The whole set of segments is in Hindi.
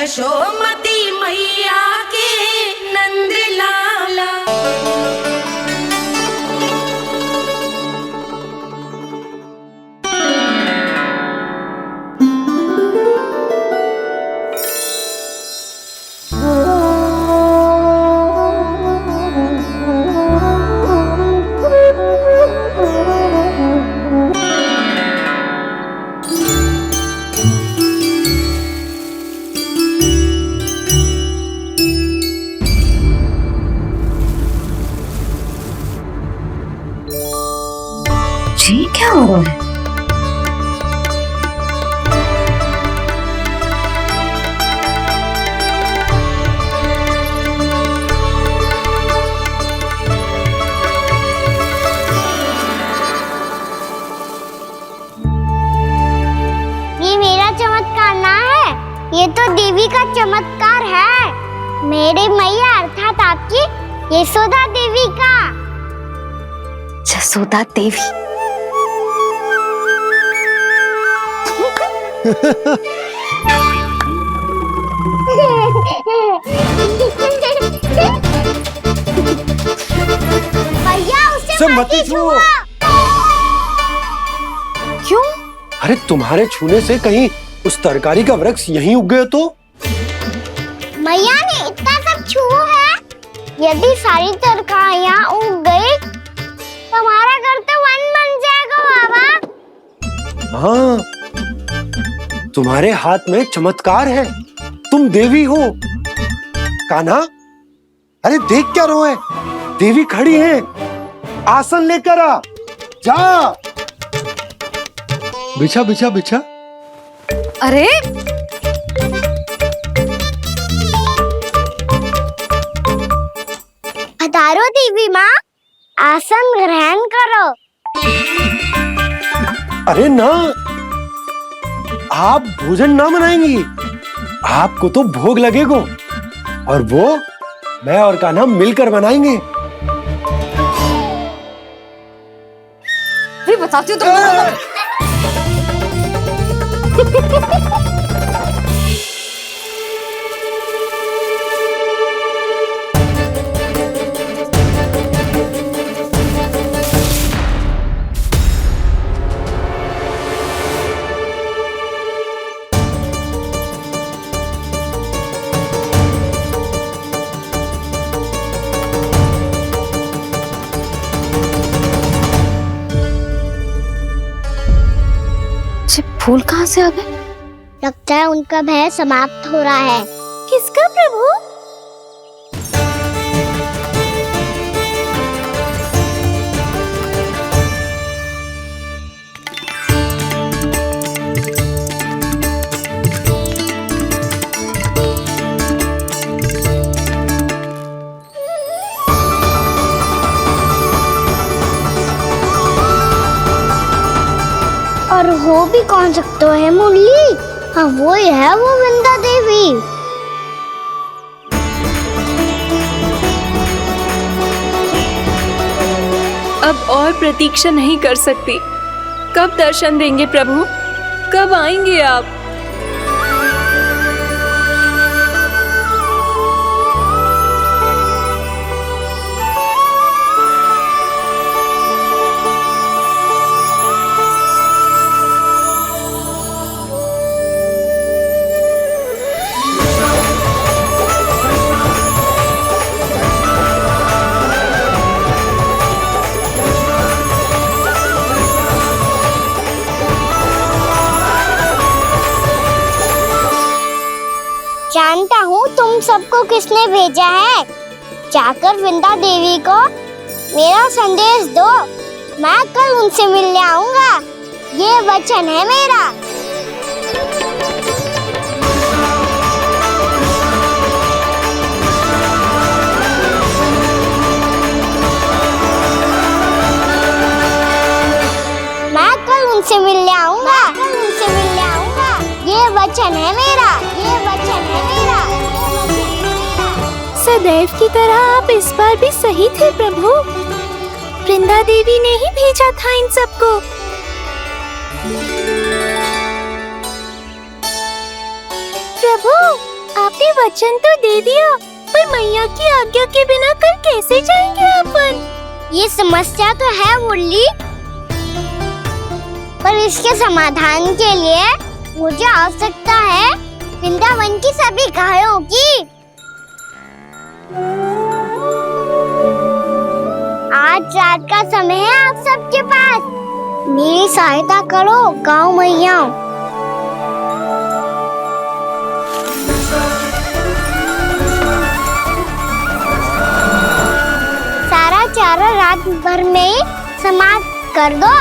यशोमती मैया के नंद लाला। जी क्या हो रहा है? ये मेरा चमत्कार ना है, ये तो देवी का चमत्कार है। मेरी मैया अर्थात आपकी यशोदा देवी का। जसोदा देवी। भैया उसे मत छुओ। क्यों? अरे तुम्हारे छूने से कहीं उस तरकारी का वृक्ष यहीं उग गए तो? मैया ने इतना सब छुआ है, यदि सारी तरकारियां उग गई तो हमारा घर तो वन बन जाएगा बाबा। हाँ, तुम्हारे हाथ में चमत्कार है, तुम देवी हो। कान्हा, अरे देख क्या रोए, देवी खड़ी है, आसन लेकर आ, जा। बिछा बिछा बिछा। अरे पधारो देवी माँ, आसन ग्रहण करो। अरे ना, आप भोजन ना बनाएंगी, आपको तो भोग लगेगा और वो मैं और कान्हा मिलकर बनाएंगे। अरे बताती हूँ तुमको। फूल कहाँ से आ गए? लगता है उनका भय समाप्त हो रहा है। किसका प्रभु? और हो भी कौन सकता है मुरली? हाँ वो ही है, वो वृंदा देवी। अब और प्रतीक्षा नहीं कर सकती। कब दर्शन देंगे प्रभु? कब आएंगे आप? जानता हूँ तुम सबको किसने भेजा है। जाकर वृंदा देवी को मेरा संदेश दो, मैं कल उनसे मिलने आऊंगा, ये वचन है मेरा। मैं कल उनसे मिलने आऊंगा, ये वचन है मेरा, ये वचन है मेरा। सदैव की तरह आप इस बार भी सही थे प्रभु। वृंदा देवी ने ही भेजा था इन सबको। प्रभु, आपने वचन तो दे दिया, पर मैया की आज्ञा के बिना कल कैसे जाएंगे अपन? ये समस्या तो है मुरली, पर इसके समाधान के लिए मुझे आवश्यकता है वृंदावन की सभी गायों की। आज रात का समय है आप सबके पास, मेरी सहायता करो गाँव मैया। सारा चारा रात भर में ही समाप्त कर दो।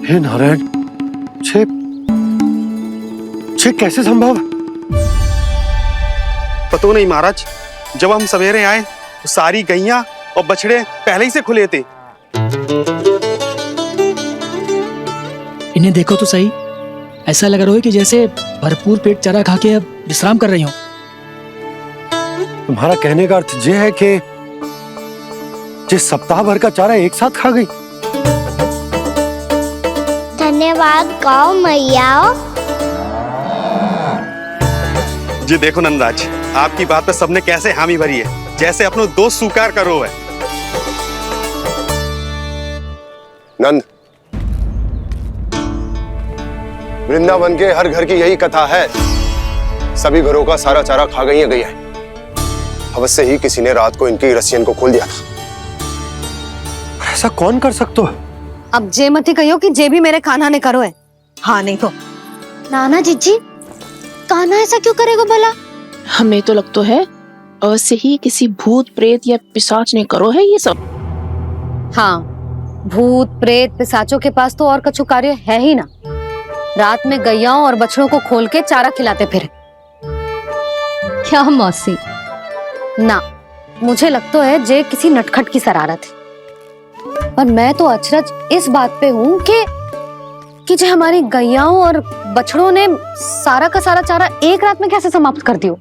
हे नारायण, छे कैसे संभव? पता नहीं महाराज, जब हम सवेरे आए तो सारी गैया और बछड़े पहले ही से खुले थे। इन्हें देखो तो सही, ऐसा लग रहा है कि जैसे भरपूर पेट चारा खा के अब विश्राम कर रही हूँ। तुम्हारा कहने का अर्थ यह है कि जिस सप्ताह भर का चारा एक साथ खा गई। धन्यवाद गाँव मैया। जी देखो नंदराज, आपकी बात पे सबने कैसे हामी भरी है, जैसे अपनो दोस्त स्वीकार करो है। नंद, वृंदावन के हर घर की यही कथा है, सभी घरों का सारा चारा खा गई है। अवश्य ही किसी ने रात को इनकी रस्सियन को खोल दिया था। ऐसा कौन कर सकता है? अब जे मत कहियो कि जे भी मेरे कान्हा ने करो है। हाँ नहीं तो नाना जीजी, कान्हा ऐसा क्यों करेगा भला? हमें तो लगता है अवश्य ही किसी भूत प्रेत या पिशाच ने करो है ये सब। हाँ, भूत प्रेत पिशाचों के पास तो और कछु कार्य है ही ना। रात में गैयाओं और बछड़ों को खोल के चारा खिलाते फिरे। क्या मौसी? ना, मुझे लगता है जे किसी नटखट की शरारत है। पर मैं तो अचरज इस बात पे हूँ कि जो हमारी गैयाओं और बछड़ों ने सारा का सारा चारा एक रात में कैसे समाप्त कर दियो।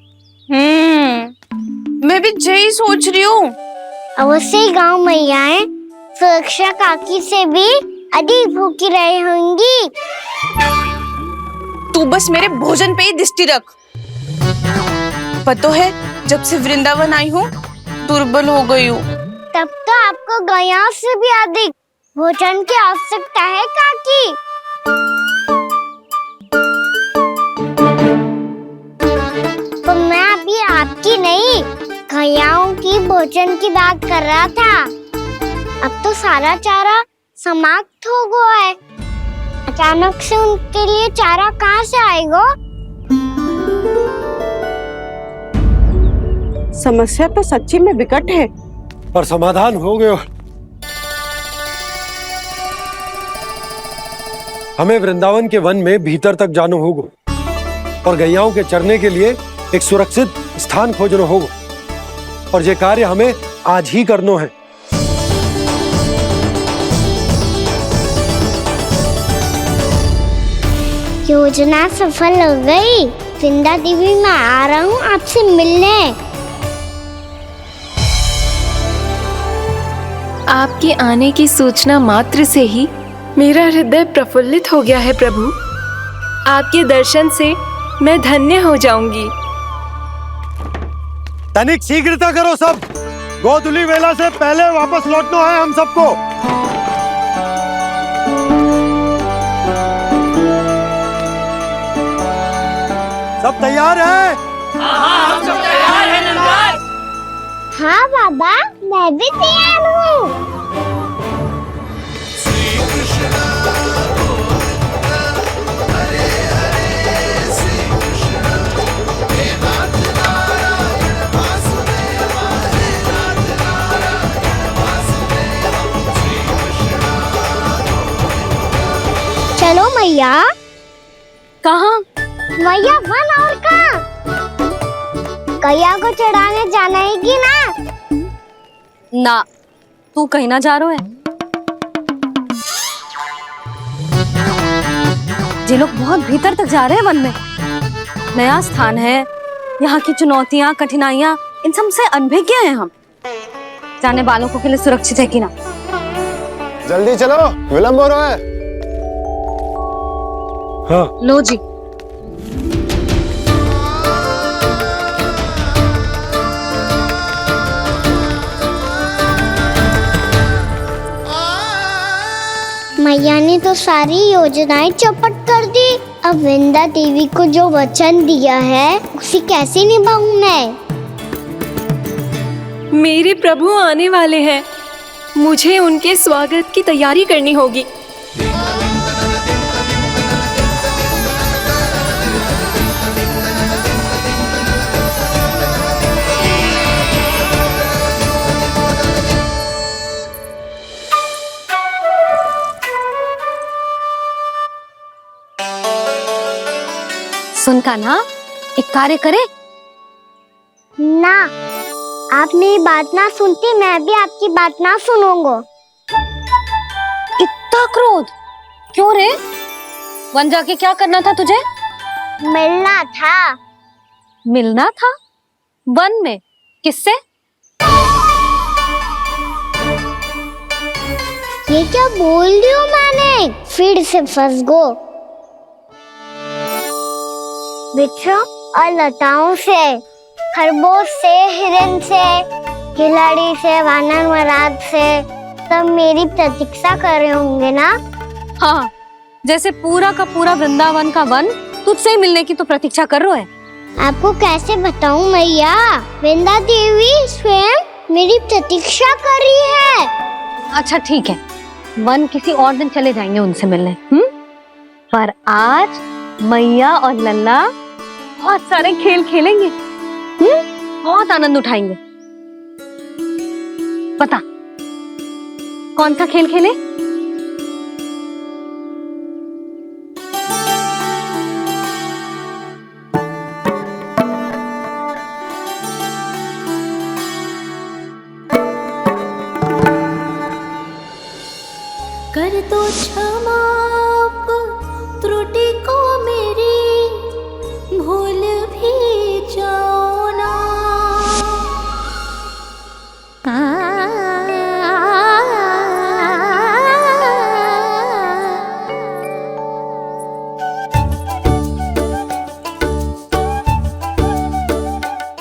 मैं भी यही सोच रही हूँ। अवश्य ही गाँव मैयाएं सुरक्षा काकी से भी अधिक भूखी रही होंगी। तू बस मेरे भोजन पे ही दृष्टि रख। पता है, जब से वृंदावन आई हूँ दुर्बल हो गई हूँ। तब तो आपको गैयाओं से भी अधिक भोजन की आवश्यकता है काकी। तो मैं अभी आपकी नहीं, गैयाओं की भोजन की बात कर रहा था। अब तो सारा चारा समाप्त हो गया है, अचानक से उनके लिए चारा कहाँ से आएगा? समस्या तो सच्ची में विकट है, पर समाधान हो गया। हमें वृंदावन के वन में भीतर तक जाना होगा और गैयाओं के चरने के लिए एक सुरक्षित स्थान खोजना होगा, और ये कार्य हमें आज ही करना है। योजना सफल हो गई। वृंदा देवी, मैं आ रहा हूँ आपसे मिलने। आपके आने की सूचना मात्र से ही मेरा हृदय प्रफुल्लित हो गया है प्रभु। आपके दर्शन से मैं धन्य हो जाऊंगी। तनिक शीघ्रता करो सब, गोधुली वेला से पहले वापस लौटना है हम सबको। सब तैयार है? हाँ, हम सब तैयार हैं नंदराज। हाँ बाबा, मैं भी तैयार हूँ। चलो मैया। कहाँ? मैया वन और कहाँ? गैया को चढ़ाने जाना है कि ना? ना, तू कहीं ना जा रहा है। ये लोग बहुत भीतर तक जा रहे हैं वन में। नया स्थान है, यहाँ की चुनौतियाँ, कठिनाइयाँ, इन सब से अनभिज्ञ हैं हम। जाने बालकों के लिए सुरक्षित है कि ना। जल्दी चलो, विलंब हो रहा है। हाँ लो जी। मैया ने तो सारी योजनाएं चौपट कर दी। अब वृंदा देवी को जो वचन दिया है उसे कैसे निभाऊं मैं? मेरे प्रभु आने वाले हैं, मुझे उनके स्वागत की तैयारी करनी होगी। सुन कान्हा, एक कार्य करे ना, आप मेरी बात ना सुनती, मैं भी आपकी बात ना सुनूंगा। इतना क्रोध क्यों रे? वन जाके क्या करना था तुझे? मिलना था। मिलना था? वन में? किससे? ये क्या बोल रही हूँ मैंने? फिर से फंस गो। वृक्षों और लताओं से, खरगोश से, हिरन से, खिलाड़ी से, वानर महाराज से, सब मेरी प्रतीक्षा कर रहे होंगे ना? हाँ, जैसे पूरा का पूरा वृंदावन का वन तुझसे ही मिलने की तो प्रतीक्षा कर रहा है। आपको कैसे बताऊं मैया? वृंदा देवी स्वयं मेरी प्रतीक्षा कर रही है। अच्छा ठीक है, वन किसी और दिन चले जाएंगे उनसे मिलने। पर आज मैया और लल्ला बहुत सारे खेल खेलेंगे। बहुत आनंद उठाएंगे। पता कौन सा खेल खेले? कर दो क्षमा त्रुटि को मेरी, भूल भी जाओ ना।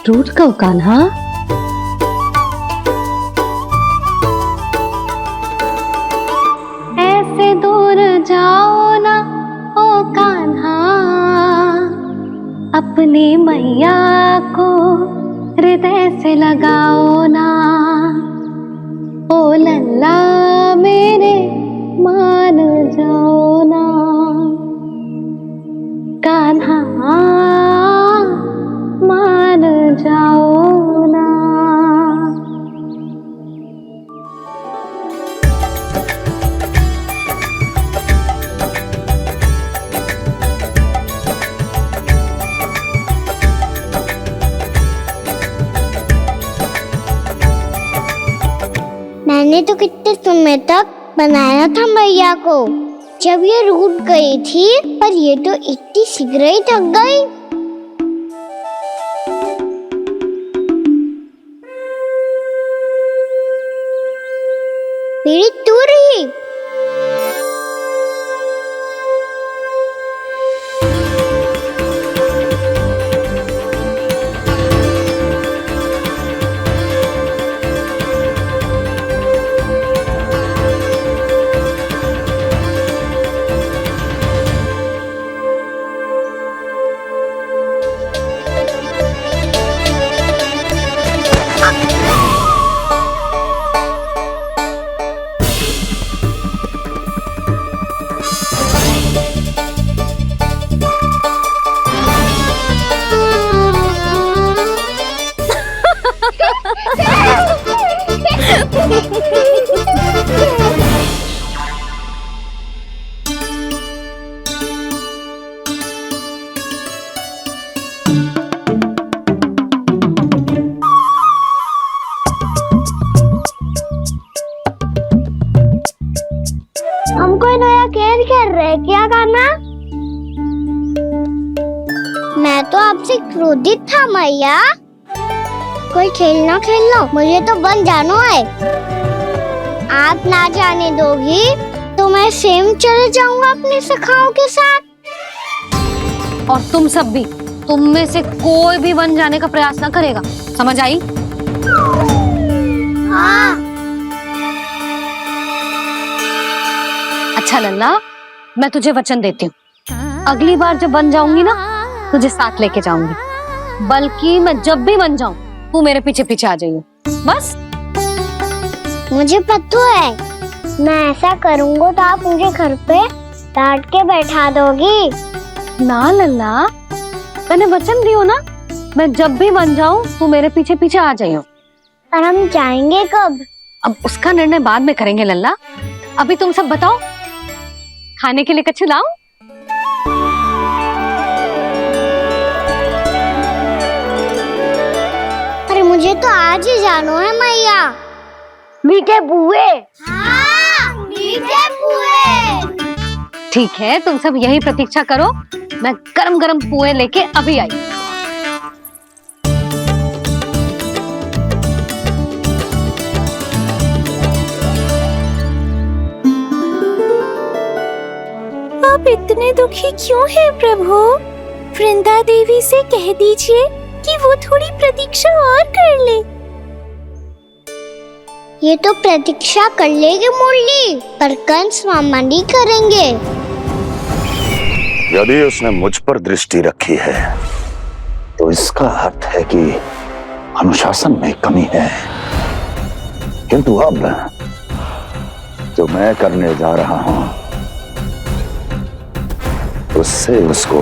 टूट कब कान्हा? ऐसे दूर जाओ ना ओ कान्हा, अपनी मैया को हृदय से लगाओ ना। ओ लल्ला मेरे मान जाओ ना, कान्हा मान जाओ ना। मैंने तो कितने समय तक बनाया था मैया को, जब ये रूठ गई थी, पर ये तो इतनी शीघ्र ही थक गई। मेरी तू रही। हमको नया खेल खेल रहे, क्या करना? तो आपसे क्रोधित था मैया। कोई खेलना खेल लो, मुझे तो बन जानो है। आप ना जाने दोगी तो मैं स्वयं चले जाऊंगा अपने सखाओं के साथ। और तुम सब भी, तुम में से कोई भी वन जाने का प्रयास ना करेगा, समझ आई? हाँ। अच्छा लल्ला, मैं तुझे वचन देती हूँ, अगली बार जब बन जाऊंगी ना तुझे साथ लेके जाऊंगी। बल्कि मैं जब भी बन जाऊं तू मेरे पीछे पीछे आ जाइयो, बस। मुझे पता है, मैं ऐसा करूंगा तो आप मुझे घर पे डांट के बैठा दोगी। ना लल्ला, मैंने वचन दियो ना, मैं जब भी बन जाऊं तू मेरे पीछे पीछे आ जाइयो। पर हम जाएंगे कब? अब उसका निर्णय बाद में करेंगे लल्ला। अभी तुम सब बताओ, खाने के लिए कुछ लाऊं? अरे मुझे तो आज ही जानो है मैया। मीठे पुए। हाँ, मीठे पुए। ठीक है, तुम सब यही प्रतीक्षा करो, मैं गरम गरम पुए लेके अभी आई। आप इतने दुखी क्यों हैं प्रभु? वृंदा देवी से कह दीजिए कि वो थोड़ी प्रतीक्षा और कर ले। ये तो प्रतीक्षा कर लेगी मुरली, पर कंस मामा नहीं करेंगे। यदि उसने मुझ पर दृष्टि रखी है तो इसका अर्थ है कि अनुशासन में कमी है। किंतु अब जो मैं करने जा रहा हूं उससे उसको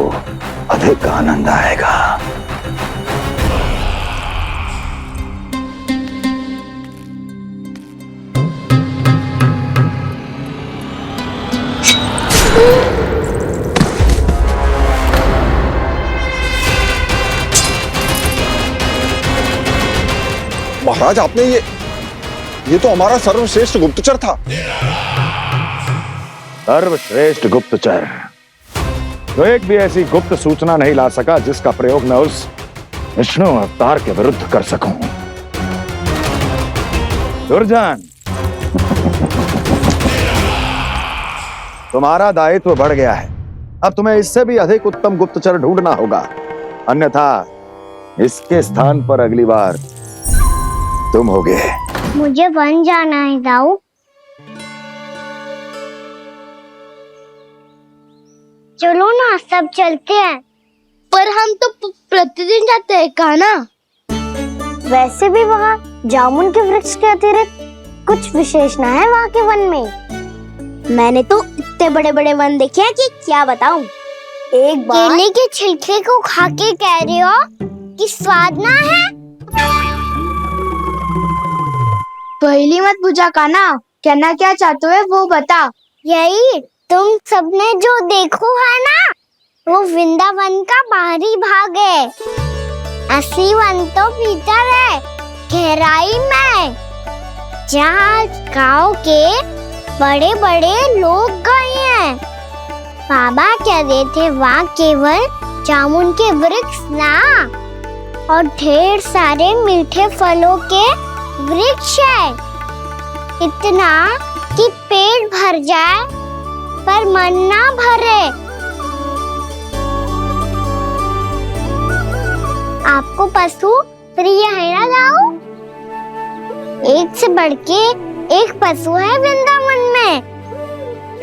अधिक आनंद आएगा। महाराज, आपने ये तो हमारा सर्वश्रेष्ठ गुप्तचर था। सर्वश्रेष्ठ गुप्तचर तो एक भी ऐसी गुप्त सूचना नहीं ला सका जिसका प्रयोग मैं उस विष्णु अवतार के विरुद्ध कर सकूं। दुर्जन, तुम्हारा दायित्व बढ़ गया है। अब तुम्हें इससे भी अधिक उत्तम गुप्तचर ढूंढना होगा, अन्यथा इसके स्थान पर अगली बार तुम होगे। मुझे बन जाना है दाऊ। चलो ना, सब चलते हैं। पर हम तो प्रतिदिन जाते हैं कान्हा। वैसे भी वहाँ जामुन के वृक्ष के अतिरिक्त कुछ विशेष ना है वहाँ के वन में। मैंने तो इतने बड़े बड़े वन देखे हैं कि क्या बताऊं। एक बार केले के छिलके को खा के कह रहे हो कि स्वाद ना है? पहली मत बुझा कान्हा, कहना क्या चाहते हो वो बता। यही तुम सबने जो देखो है ना, वो वृंदावन का बाहरी भाग है। असली वन तो भीतर है, गहराई में, जहाँ गांव के बड़े बड़े लोग गए हैं। बाबा कह रहे थे वहाँ केवल जामुन के वृक्ष ना, और ढेर सारे मीठे फलों के वृक्ष है। इतना कि पेट भर जाए पर मन ना भरे। आपको पशु प्रिय है ना दाऊ? एक से बढ़ के एक पशु है वृंदावन में।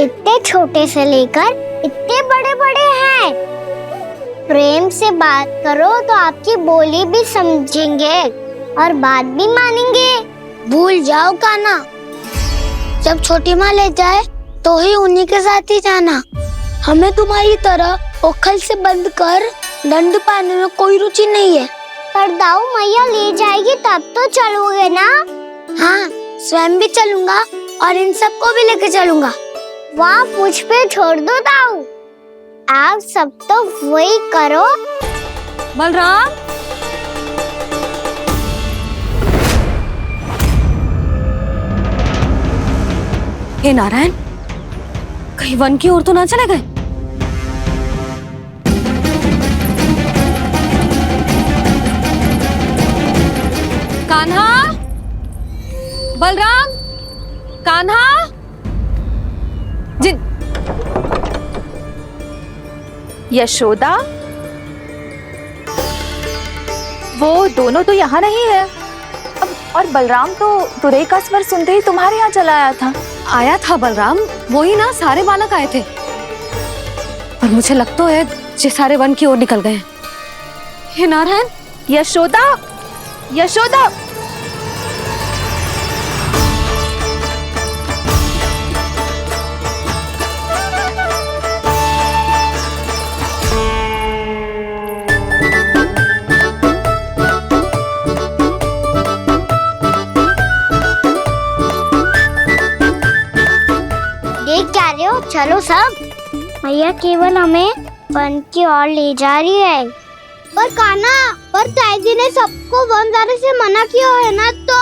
इतने छोटे से लेकर इतने बड़े बड़े हैं। प्रेम से बात करो तो आपकी बोली भी समझेंगे और बात भी मानेंगे। भूल जाओ कान्हा, जब छोटी माँ ले जाए तो ही उन्हीं के साथ ही जाना। हमें तुम्हारी तरह ओखल से बंद कर दंड पाने में कोई रुचि नहीं है। पर दाऊ मैया ले जाएगी तब तो चलोगे ना? हाँ, स्वयं भी चलूंगा और इन सबको भी लेके चलूंगा। वाह, मुझ पे छोड़ दो दाऊ, आप सब तो वही करो। बलराम, हे नारायण, कहीं वन की ओर तो ना चले गए? कान्हा, बलराम, कान्हा, जिन यशोदा, वो दोनों तो यहाँ नहीं है। अब और बलराम तो तुरई का स्वर सुनते ही तुम्हारे यहाँ चला आया था। आया था बलराम, वही ना सारे बालक आए थे। पर मुझे लगता है ये सारे वन की ओर निकल गए हैं। हे नारायण! यशोदा, यशोदा! देख क्या रहे हो? चलो सब। मैया केवल हमें वन की ओर ले जा रही है। पर कान्हा, पर ताईजी ने सबको वन जाने से मना किया है ना तो?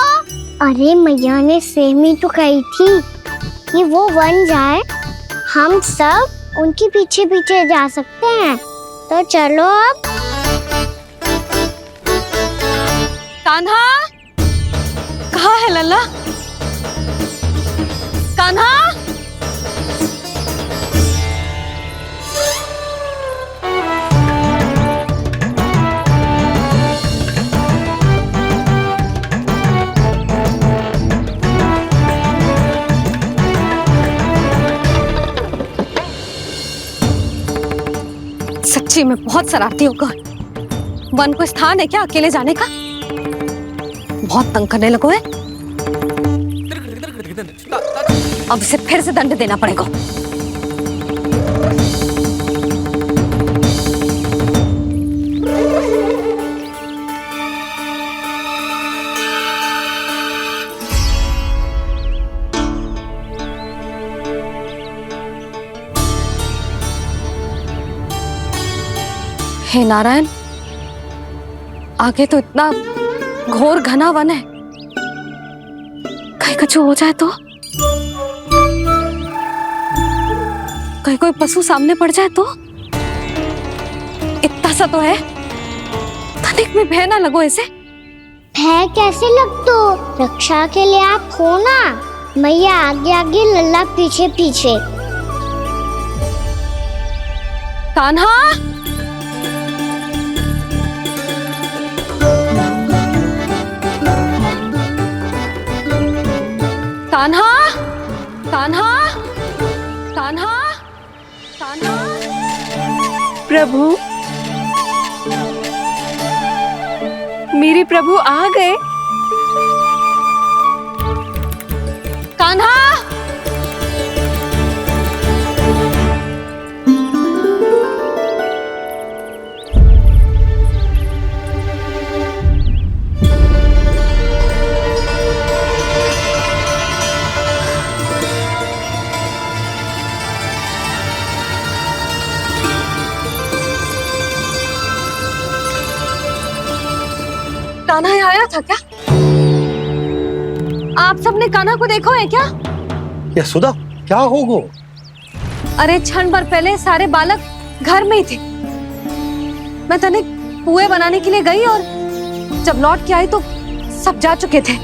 अरे मैया ने सेम ही तो कही थी कि वो वन जाए, हम सब उनके पीछे पीछे जा सकते हैं। तो चलो अब। कान्हा, कहाँ है लल्ला? कान्हा, सच्ची में बहुत शरारती होकर। वन को स्थान है क्या अकेले जाने का? बहुत तंग करने लगो है। अब इसे फिर से दंड देना पड़ेगा। हे नारायण, आगे तो इतना घोर घना वन है, कहीं कुछ हो जाए तो? कहीं कोई पशु सामने पड़ जाए तो? इतना सा तो है, तनिक में भय ना लगो इसे। भय कैसे लगतो? रक्षा के लिए आप हो ना। मैया आगे आगे, लल्ला पीछे पीछे। कान्हा, कान्हा, कान्हा, कान्हा, कान्हा। प्रभु, मेरे प्रभु आ गए। कान्हा, कान्हा यहाँ आया था क्या? आप सबने कान्हा को देखो है क्या? यशोदा, क्या हो गो? अरे क्षण भर पहले सारे बालक घर में ही थे। मैं तनिक पुए बनाने के लिए गई और जब लौट के आई तो सब जा चुके थे।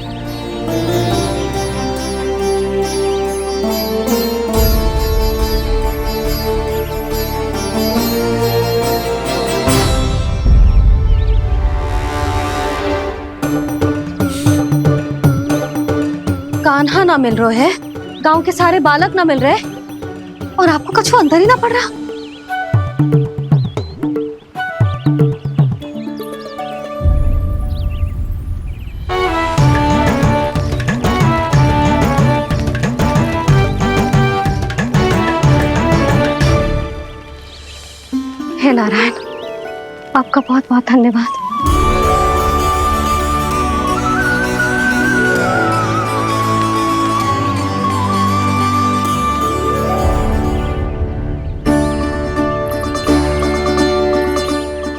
कान्हा ना मिल रहे है, गांव के सारे बालक ना मिल रहे, और आपको कुछ अंदर ही ना पड़ रहा। हे नारायण, आपका बहुत बहुत धन्यवाद।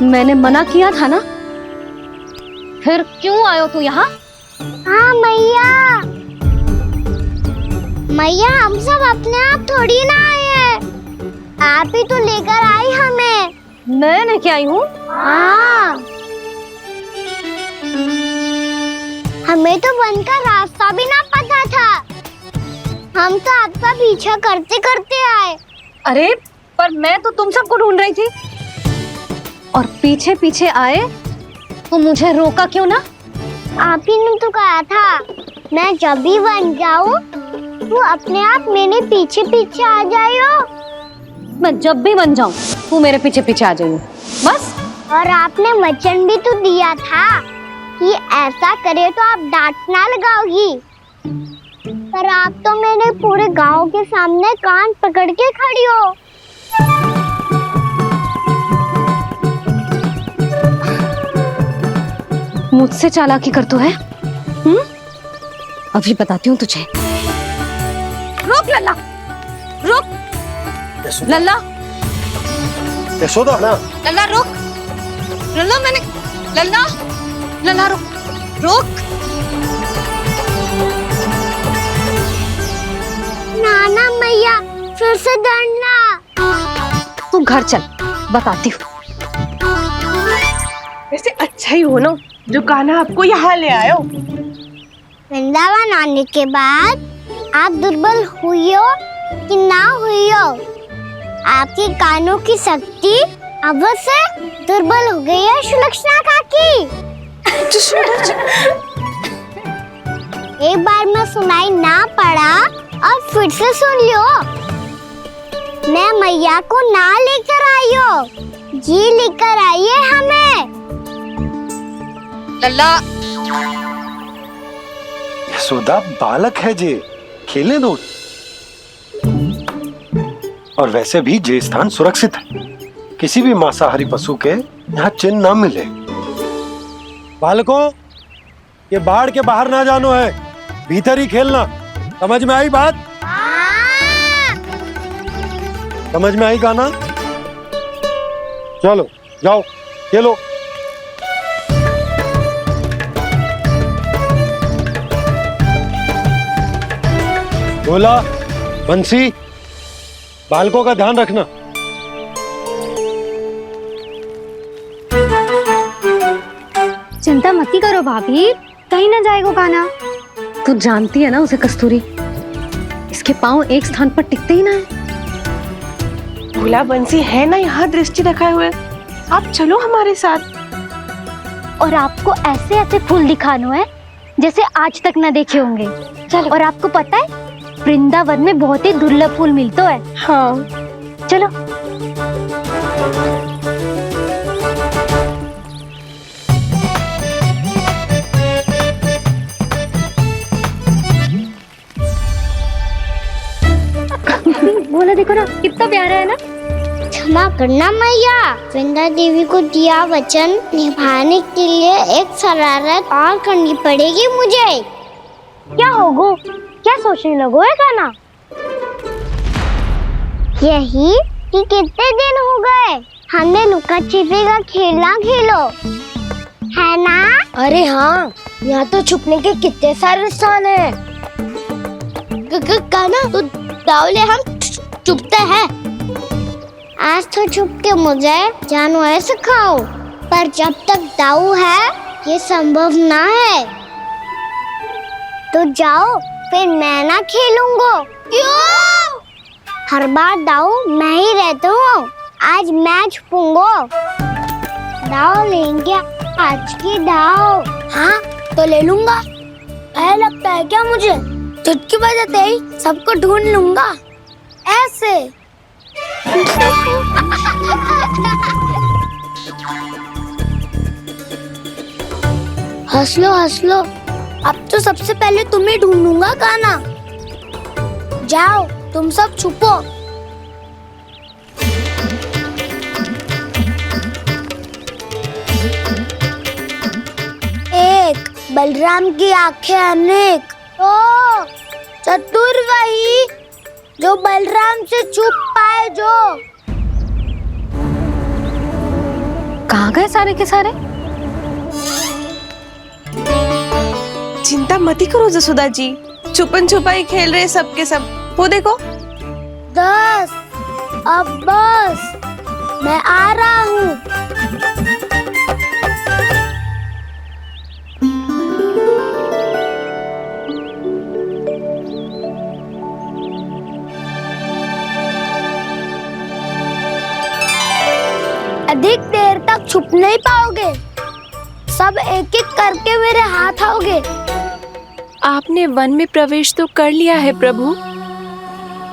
मैंने मना किया था ना, फिर क्यों आयो तू यहाँ? हाँ मैया, मैया हम सब अपने आप थोड़ी ना आए हैं, आप ही तो लेकर आई हमें। मैं लेके आई हूँ? हाँ, हमें तो वन का रास्ता भी ना पता था। हम तो आपका पीछा करते करते आए। अरे पर मैं तो तुम सबको ढूंढ रही थी और पीछे पीछे आए तो मुझे रोका क्यों ना? आप ही ने तो कहा था मैं जब भी बन जाऊं तू अपने आप मेरे पीछे पीछे आ जाइयो। मैं जब भी बन जाऊं तू मेरे पीछे पीछे आ जाइयो बस। और आपने वचन भी तो दिया था कि ऐसा करे तो आप डांट ना लगाओगी। पर आप तो मेरे पूरे गांव के सामने कान पकड़ के खड़ी हो। मुझसे चालाकी कर तो है? अभी बताती हूँ तुझे। रुक लल्ला, रुक लल्ला, यशोदा ना लल्ला रुक, लल्ला मैंने, लल्ला, लल्ला रुक, रुक। नाना मैया फिर से डरना। तू घर चल, बताती हूँ। वैसे अच्छा ही हो ना जो कान्हा आपको यहाँ ले आयो। वृंदावन आने के बाद आप दुर्बल हुई हो कि ना हुई हो, आपके कानों की शक्ति अब से दुर्बल हो गई है सुलक्षणा काकी। एक बार में सुनाई ना पड़ा और फिर से सुन लियो। मैं मैया को ना लेकर आई हो, जी लेकर आई है हमें। लल्ला, यशोदा बालक है जे, खेलने दो। और वैसे भी जे स्थान सुरक्षित है, किसी भी मांसाहारी पशु के यहाँ चिन्ह ना मिले। बालकों, ये बाढ़ के बाहर ना जानो है, भीतर ही खेलना। समझ में आई बात? समझ में आई कान्हा? चलो जाओ खेलो। बोला बंसी, बालकों का ध्यान रखना। चिंता मत करो भाभी, कहीं ना जाएगा कान्हा। तू जानती है ना उसे कस्तूरी, इसके पांव एक स्थान पर टिकते ही ना है। भोला बंसी है ना यहाँ दृष्टि रखाए हुए। आप चलो हमारे साथ। और आपको ऐसे ऐसे फूल दिखानो है जैसे आज तक न देखे होंगे। चलो। और आपको पता है वृंदावन में बहुत ही दुर्लभ फूल मिलते हैं। हाँ चलो। बोला देखो ना कितना प्यारा है ना। क्षमा करना मैया, वृंदा देवी को दिया वचन निभाने के लिए एक शरारत और करनी पड़ेगी मुझे। क्या होगो? क्या सोचने लगो है कान्हा? यही कि कितने दिन हो गए हमने लुका छिपी का खेलना खेलो, है ना? अरे हाँ, यहाँ तो छुपने के कितने सारे स्थान है। कान्हा तो दावले हम छुपते हैं। आज तो छुप के मुझे जानवर सिखाओ, पर जब तक दाऊ है ये संभव ना है। तो जाओ, फिर मैं ना खेलूंगा। क्यों? हर बार दाऊ मैं ही रहता हूँ, आज मैं छुपूंगा। दाऊ लेंगे आज की दाऊ। हाँ तो ले लूंगा। ऐसा लगता है क्या मुझे? चुटकी बजाते ही सबको ढूंढ लूंगा ऐसे। हंस लो, अब तो सबसे पहले तुम्हें ढूंढूंगा कान्हा। जाओ तुम सब छुपो। एक, बलराम की आंखें अनेक। ओ, चतुर वही जो बलराम से छुप पाए। जो कहाँ गए सारे के सारे? चिंता मत करो जसोदा जी, छुपन छुपाई खेल रहे सबके सब। वो देखो 10, अब बस, मैं आ रहा हूँ। अधिक देर तक छुप नहीं पाओगे। सब एक एक करके मेरे हाथ आओगे। आपने वन में प्रवेश तो कर लिया है प्रभु,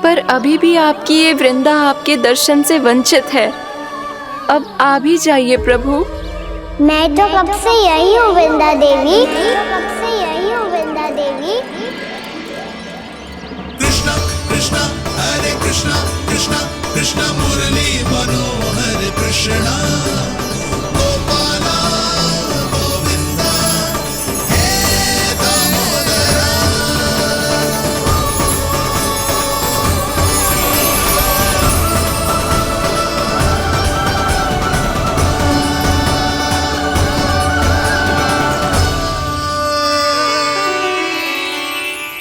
पर अभी भी आपकी ये वृंदा आपके दर्शन से वंचित है। अब आ भी जाइए प्रभु। मैं तो कब से यही हूँ वृंदा देवी, कब से यही हूँ वृंदा देवी। कृष्णा कृष्णा हरे कृष्णा कृष्णा कृष्णा मुरली मनोहर कृष्णा गोपाला गोविंदा हे दामोदरा।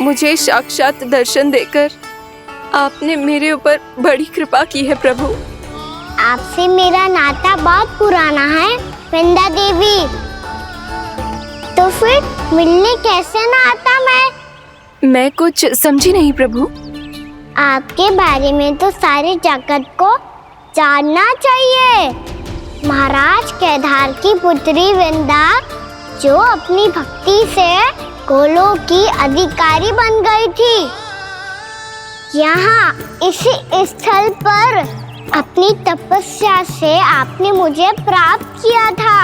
मुझे साक्षात दर्शन देकर आपने मेरे ऊपर बड़ी कृपा की है प्रभु। आपसे मेरा नाता बहुत पुराना है वृंदा देवी, तो फिर मिलने कैसे ना आता मैं कुछ समझी नहीं प्रभु। आपके बारे में तो सारे जगत को जानना चाहिए। महाराज केदार की पुत्री वृंदा, जो अपनी भक्ति से गोलोक की अधिकारी बन गई थी, यहाँ इसी स्थल पर अपनी तपस्या से आपने मुझे प्राप्त किया था।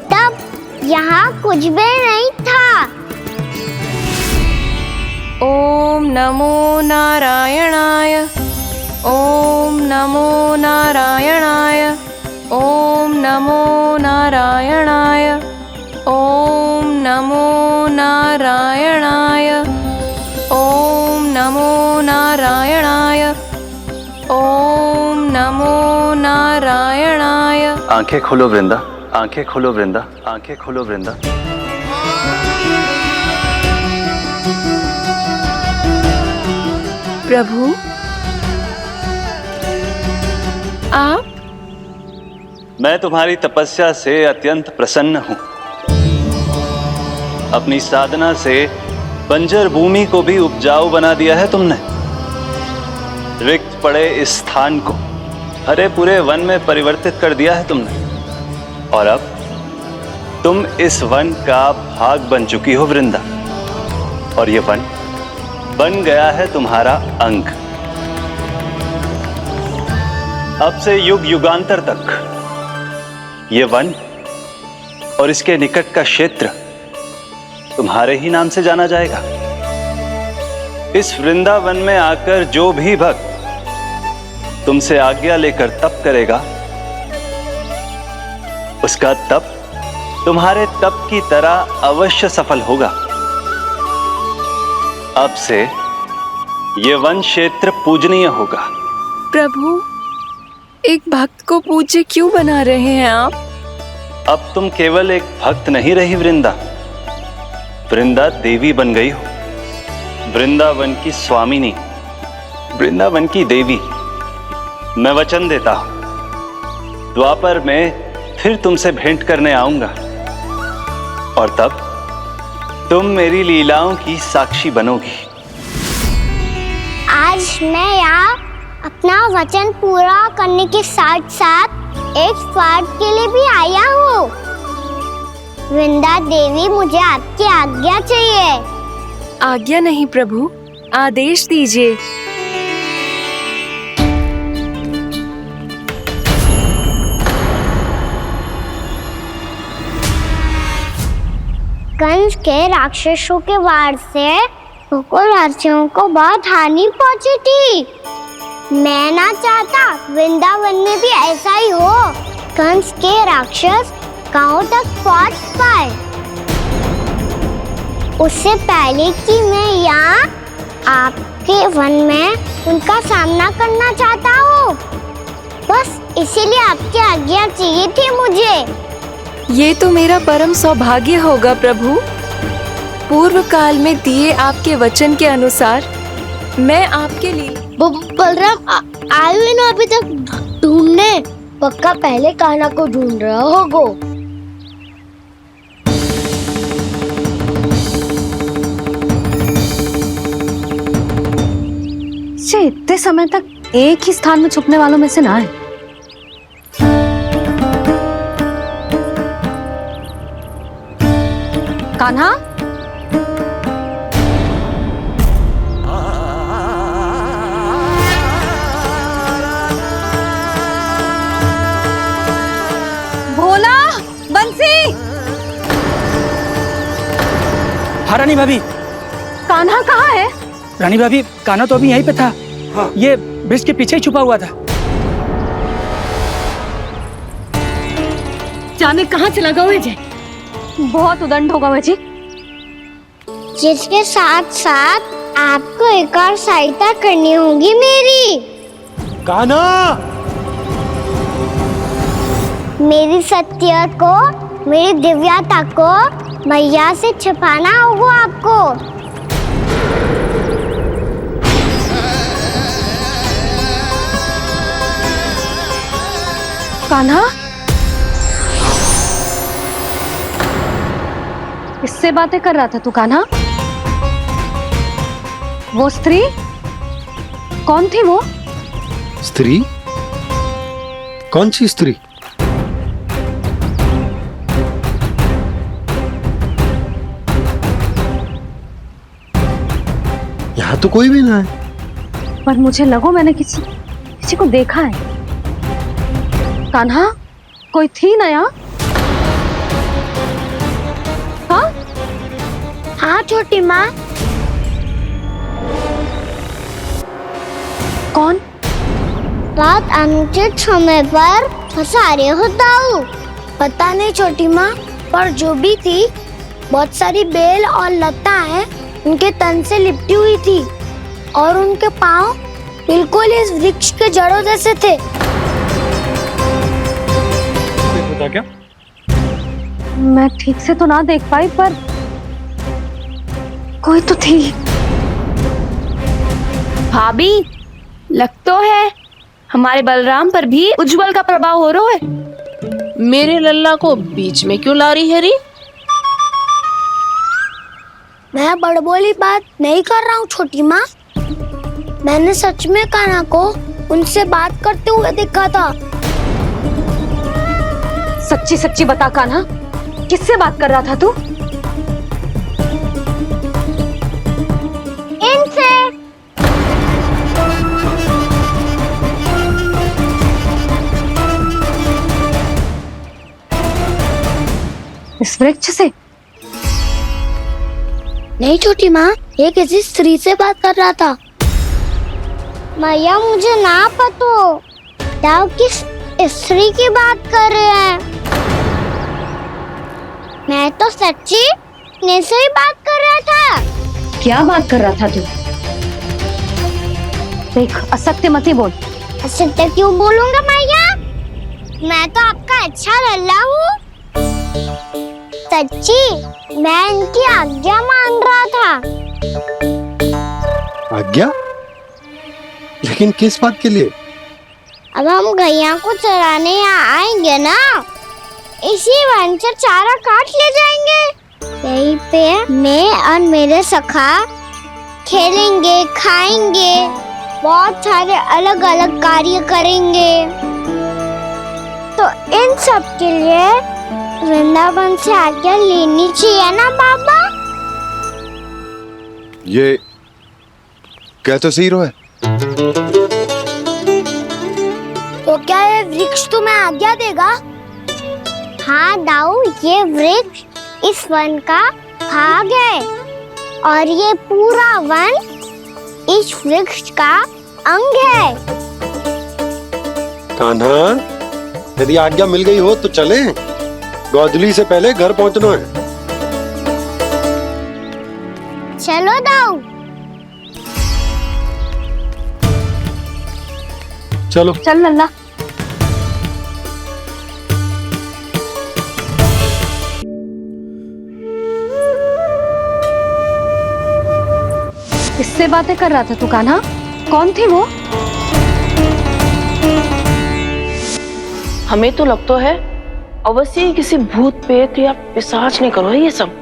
तब यहाँ कुछ भी नहीं था। ओम नमो नारायणाय, ओम नमो नारायणाय, ओम नमो नारायणाय, ओम नमो नारायणाय, ओम नमो नारायणाय, ओम नमो नारायणाय। आंखें खोलो वृंदा, आंखें खोलो वृंदा, आंखें खोलो वृंदा। प्रभु आप? मैं तुम्हारी तपस्या से अत्यंत प्रसन्न हूं। अपनी साधना से बंजर भूमि को भी उपजाऊ बना दिया है तुमने। रिक्त पड़े इस स्थान को हरे पूरे वन में परिवर्तित कर दिया है तुमने। और अब तुम इस वन का भाग बन चुकी हो वृंदा, और ये वन बन गया है तुम्हारा अंग। अब से युग युगांतर तक ये वन और इसके निकट का क्षेत्र तुम्हारे ही नाम से जाना जाएगा। इस वृंदावन में आकर जो भी भक्त तुमसे आज्ञा लेकर तप करेगा, उसका तप तुम्हारे तप की तरह अवश्य सफल होगा। अब से ये वन क्षेत्र पूजनीय होगा। प्रभु, एक भक्त को पूज्य क्यों बना रहे हैं आप? अब तुम केवल एक भक्त नहीं रही वृंदा, वृंदा देवी बन गई हो। वृंदावन की स्वामिनी, वृंदावन की देवी। मैं वचन देता हूं, द्वापर में फिर तुमसे भेंट करने आऊंगा, और तब तुम मेरी लीलाओं की साक्षी बनोगी। आज मैं यहाँ अपना वचन पूरा करने के साथ साथ एक स्वार्थ के लिए भी आया हूँ। वृंदा देवी, मुझे आपकी आज्ञा चाहिए। आज्ञा नहीं प्रभु, आदेश दीजिए। कंस के राक्षसों के वार से गोकुलवासियों को बहुत हानि पहुंची थी। मैं ना चाहता वृंदावन में भी ऐसा ही हो। कंस के राक्षस गांव तक पहुंच पाए, उससे पहले कि मैं यहाँ आपके वन में उनका सामना करना चाहता हूँ। बस इसीलिए आपकी आज्ञा चाहिए थी मुझे। ये तो मेरा परम सौभाग्य होगा प्रभु। पूर्व काल में दिए आपके वचन के अनुसार मैं आपके लिए बलराम आए हुए ना अभी तक ढूंढने? पक्का पहले कान्हा को ढूंढ रहा होगा। इतने समय तक एक ही स्थान में छुपने वालों में से ना है। कान्हा, भोला, बंसी। हाँ रानी भाभी। कान्हा कहाँ है? रानी भाभी, कान्हा तो अभी यहीं पे था। हाँ। ये ब्रिज के पीछे ही छुपा हुआ था। जाने कहाँ चला गया है? बहुत उदंड होगा वह जी। जिसके साथ साथ आपको एक और सहायता करनी होगी मेरी। कान्हा, मेरी सत्य को, मेरी दिव्यता को मैया से छिपाना होगा आपको। कान्हा, इससे बातें कर रहा था तू कान्हा? वो स्त्री कौन थी? वो स्त्री? कौन सी स्त्री? यहाँ तो कोई भी ना है। पर मुझे लगो मैंने किसी को देखा है। कान्हा, कोई थी ना यहाँ? हाँ? हाँ छोटी माँ। कौन? रात अनुचित समय पर फंसा रहे हो दाऊ। पता नहीं छोटी माँ, पर जो भी थी, बहुत सारी बेल और लताएं उनके तन से लिपटी हुई थी और उनके पाँव बिल्कुल इस वृक्ष के जड़ों जैसे थे। पता क्या? मैं ठीक से तो ना देख पाई, पर कोई तो थी। भाभी, लग तो है हमारे बलराम पर भी उज्जवल का प्रभाव हो रहा है। मेरे लल्ला को बीच में क्यों ला रही है री? मैं बड़बोली बात नहीं कर रहा हूँ छोटी माँ। मैंने सच में कान्हा को उनसे बात करते हुए देखा था। सच्ची सच्ची बता कान्हा, किससे बात कर रहा था तू? इनसे। इस वृक्ष से? नहीं छोटी माँ, ये किसी स्त्री से बात कर रहा था। मैया मुझे ना पतो दाऊ किस स्त्री की बात कर रहे हैं। मैं तो सच्ची ने से ही बात कर रहा था। क्या बात कर रहा था तू? देख, असत्य मत ही बोल। असत्य क्यों बोलूंगा मैया? मैं तो आपका अच्छा लल्ला हूँ। सच्ची मैं इनकी आज्ञा मान रहा था। आज्ञा? लेकिन किस बात के लिए? अब हम गैया को चराने यहाँ आएंगे ना, इसी वन से चारा काट ले जाएंगे। यहीं पे मैं और मेरे सखा खेलेंगे, खाएंगे, बहुत सारे अलग अलग कार्य करेंगे। तो इन सब के लिए वृंदावन से आज्ञा लेनी चाहिए ना बाबा? ये क्या तो सही रो है। तो क्या ये वृक्ष तुम्हें आज्ञा देगा? हाँ दाऊ, ये वृक्ष इस वन का भाग है और ये पूरा वन इस वृक्ष का अंग है। कान्हा, यदि आज्ञा मिल गई हो तो चलें। गोधूली से पहले घर पहुंचना है। चलो दाऊ। चलो चल लल्ला। किससे बातें कर रहा था तू कान्हा? कौन थी वो? हमें तो लगता है अवश्य ही किसी भूत प्रेत या पिशाच ने करो है ये सब।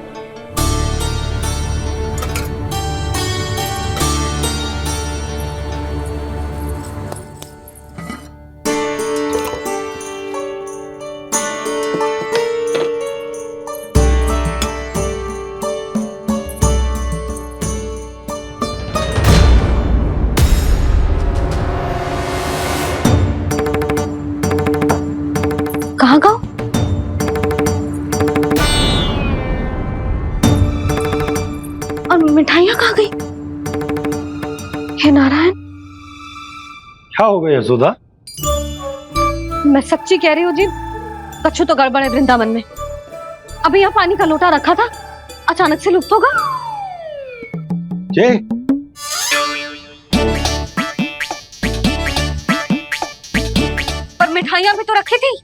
क्या हो गया यशोदा? मैं सच्ची कह रही हूँ जी, कछु तो गड़बड़ है वृंदावन में। अभी यहाँ पानी का लोटा रखा था, अचानक से लुप्त होगा। जय पर मिठाइयाँ भी तो रखी थी।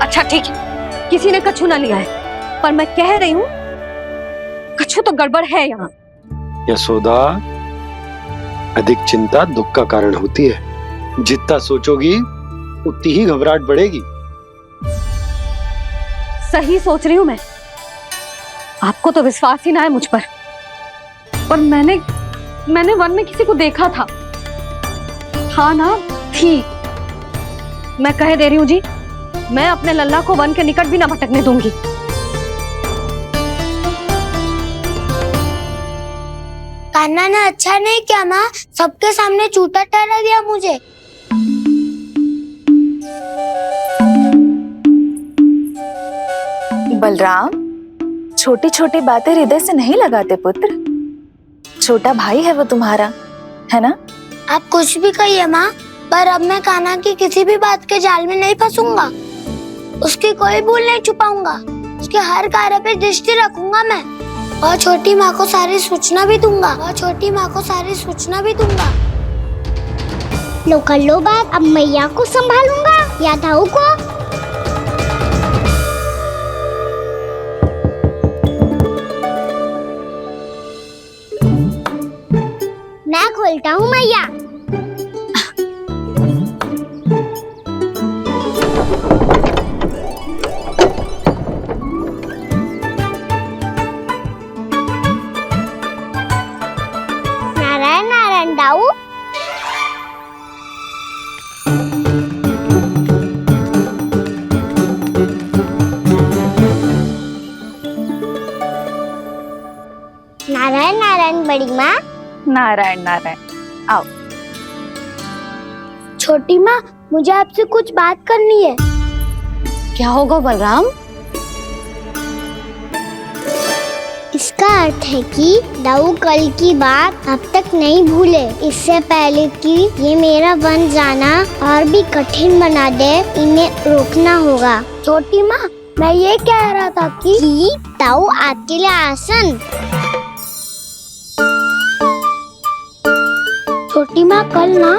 अच्छा ठीक है, किसी ने कछु ना लिया है, पर मैं कह रही हूँ कछु तो गड़बड़ है यहाँ। यशोदा, अधिक चिंता दुख का कारण होती है। जितना सोचोगी उतनी ही घबराहट बढ़ेगी। सही सोच रही हूँ मैं। आपको तो विश्वास ही ना है मुझ पर मैंने वन में किसी को देखा था। हाँ ना, थी। मैं कह दे रही हूँ जी, मैं अपने लल्ला को वन के निकट भी ना भटकने दूंगी। कान्हा ने अच्छा नहीं किया माँ, सबके सामने झूठा ठहरा दिया मुझे। बलराम, छोटी छोटी बातें हृदय से नहीं लगाते पुत्र। छोटा भाई है वो तुम्हारा, है ना? आप कुछ भी कहिए माँ, पर अब मैं कान्हा की किसी भी बात के जाल में नहीं फंसूंगा। उसकी कोई भूल नहीं छुपाऊंगा। उसके हर कार्य पे दृष्टि रखूंगा मैं, और छोटी माँ को सारी सूचना भी दूंगा। लो कर लो बात, अब मैया को संभालूंगा या दाऊ को। मैं खोलता हूँ मैया। नारायण नारायण दाऊ। नारायण नारायण बड़ी माँ। नारायण नारायण, आओ। छोटी माँ, मुझे आपसे कुछ बात करनी है। क्या होगा बलराम? इसका अर्थ है कि दाऊ कल की बात अब तक नहीं भूले। इससे पहले कि ये मेरा वन जाना और भी कठिन बना दे, इन्हें रोकना होगा। छोटी माँ, मैं ये कह रहा था कि दाऊ आपके लिए आसन। छोटी माँ, कल ना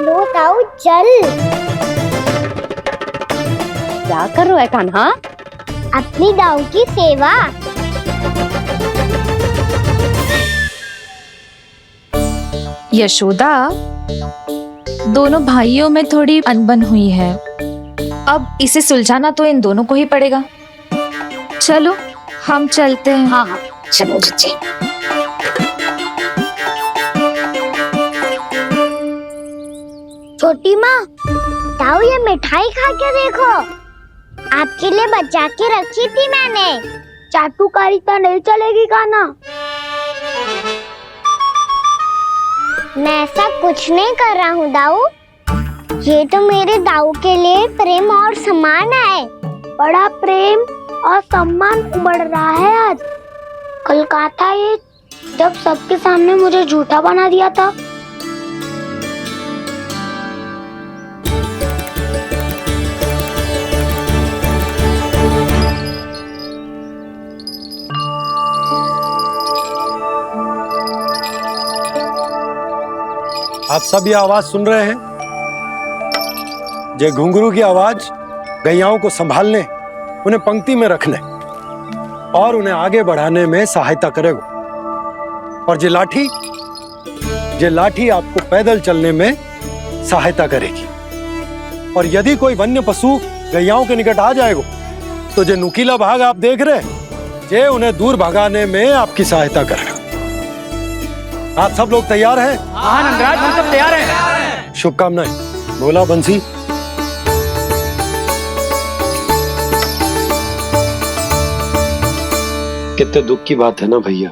लो दाऊ जल। क्या कर रहा है कान्हा? अपनी दाऊ की सेवा। यशोदा, दोनों भाइयों में थोड़ी अनबन हुई है। अब इसे सुलझाना तो इन दोनों को ही पड़ेगा। चलो हम चलते हैं। हाँ हाँ, चलो बच्चे। छोटी माँ, दाऊ ये मिठाई खा के देखो। आपके लिए बचा के रखी थी मैंने। चाटुकारिता नहीं चलेगी कान्हा। मैं ऐसा कुछ नहीं कर रहा हूँ दाऊ। ये तो मेरे दाऊ के लिए प्रेम और सम्मान है। बड़ा प्रेम और सम्मान उमड़ रहा है आज। कल कहा था ये, जब सबके सामने मुझे झूठा बना दिया था। आप सब ये आवाज सुन रहे हैं? ये घुंघरू की आवाज गैयाओं को संभालने, उन्हें पंक्ति में रखने और उन्हें आगे बढ़ाने में सहायता करेगा। और ये लाठी आपको पैदल चलने में सहायता करेगी। और यदि कोई वन्य पशु गैयाओं के निकट आ जाएगा तो जो नुकीला भाग आप देख रहे हैं, ये उन्हें दूर भगाने में आपकी सहायता करेगा। आप सब लोग तैयार हैं? हाँ नंदराज, हम सब तैयार हैं। शुभकामनाएं। बोला बंसी। कितने दुख की बात है ना भैया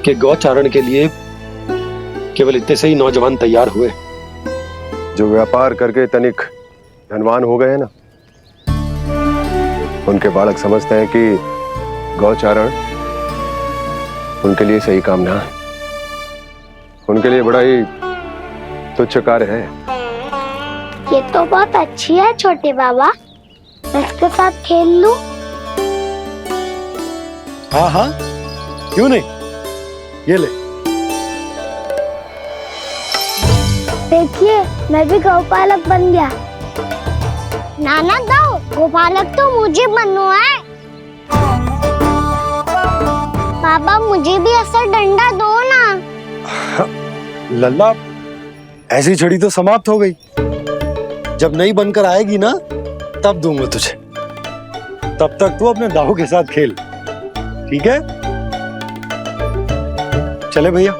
कि गौचारण के लिए केवल इतने से ही नौजवान तैयार हुए। जो व्यापार करके तनिक धनवान हो गए हैं ना, उनके बालक समझते हैं कि गौचारण उनके लिए सही काम ना है, उनके लिए बड़ा ही तुच्छ कार्य है। ये तो बहुत अच्छी है छोटे बाबा, मैं इसके साथ खेल लूं? हाँ हाँ, क्यों नहीं, ये ले। देखिए मैं भी गौपालक बन गया। नाना दाऊ, गौपालक तो मुझे बनना है। पापा मुझे भी ऐसा डंडा दो ना। लल्ला, ऐसी छड़ी तो समाप्त हो गई, जब नई बनकर आएगी ना तब दूंगा तुझे। तब तक तू अपने दाऊ के साथ खेल, ठीक है? चले भैया।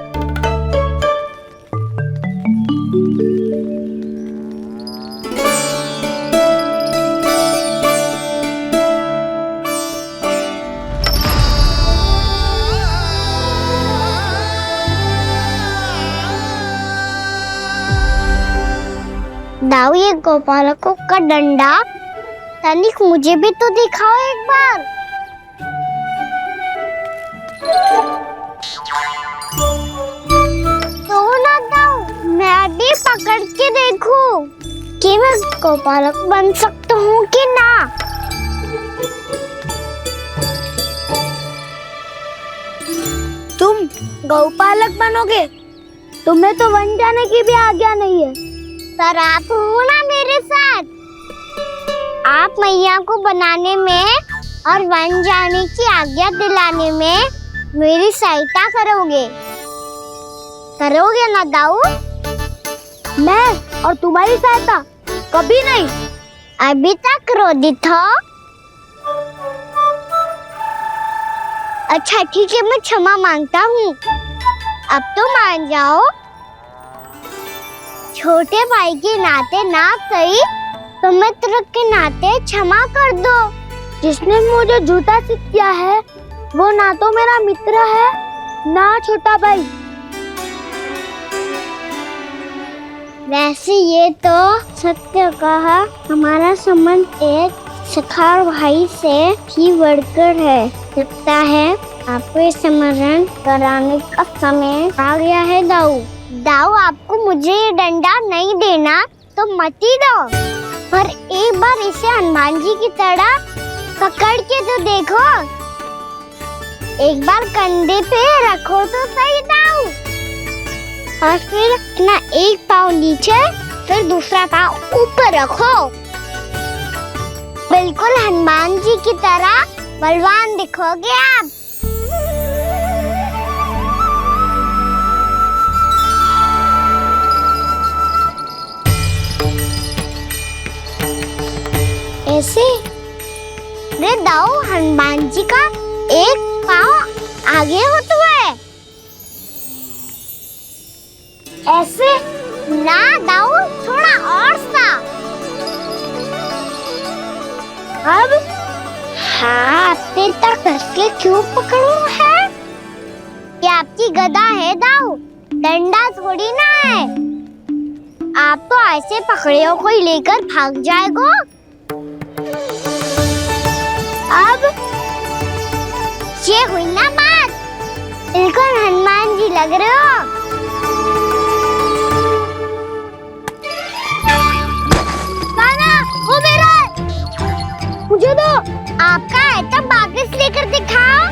दाऊ, ये गोपालकों का डंडा तनिक मुझे भी तो दिखाओ एक बार। तो ना दाऊ, मैं भी पकड़ के देखूं कि मैं गोपालक बन सकता हूँ कि ना। तुम गौपालक बनोगे? तुम्हें तो वन जाने की भी आज्ञा नहीं है। पर आप हो ना मेरे साथ, आप मैया को बनाने में और वन जाने की आज्ञा दिलाने में मेरी सहायता करोगे, करोगे ना दाऊ? मैं और तुम्हारी सहायता कभी नहीं। अभी तक क्रोधित हो? अच्छा ठीक है, मैं क्षमा मांगता हूँ। अब तो मान जाओ। छोटे भाई के नाते ना सही तो मित्र के नाते क्षमा कर दो। जिसने मुझे जूता सिखाया है वो ना तो मेरा मित्र है ना छोटा भाई। वैसे ये तो सत्य कहा, हमारा संबंध एक सखार भाई से भी बढ़कर है। लगता है आपको स्मरण कराने का समय आ गया है दाऊ। दाऊ, आपको मुझे ये डंडा नहीं देना तो मत ही दो, पर एक बार इसे हनुमान जी की तरह पकड़ के तो देखो। एक बार कंधे पे रखो तो सही दाऊ, और फिर अपना एक पाँव नीचे फिर दूसरा पाँव ऊपर रखो। बिल्कुल हनुमान जी की तरह बलवान दिखोगे आप। ऐसे रे दाऊ, हनुमान जी का एक पाँव आगे होता है। ऐसे ना दाऊ, थोड़ा और सा। अब हाथ तक कसके क्यों पकड़ू है? ये आपकी गदा है दाऊ, डंडा थोड़ी ना है। आप तो ऐसे पकड़े हो कोई लेकर भाग जाएगा। अब ये हुई ना बात, बिल्कुल हनुमान जी लग रहे हो। काना, वो मेरा, मुझे दो। आपका है तब वापस लेकर दिखाओ।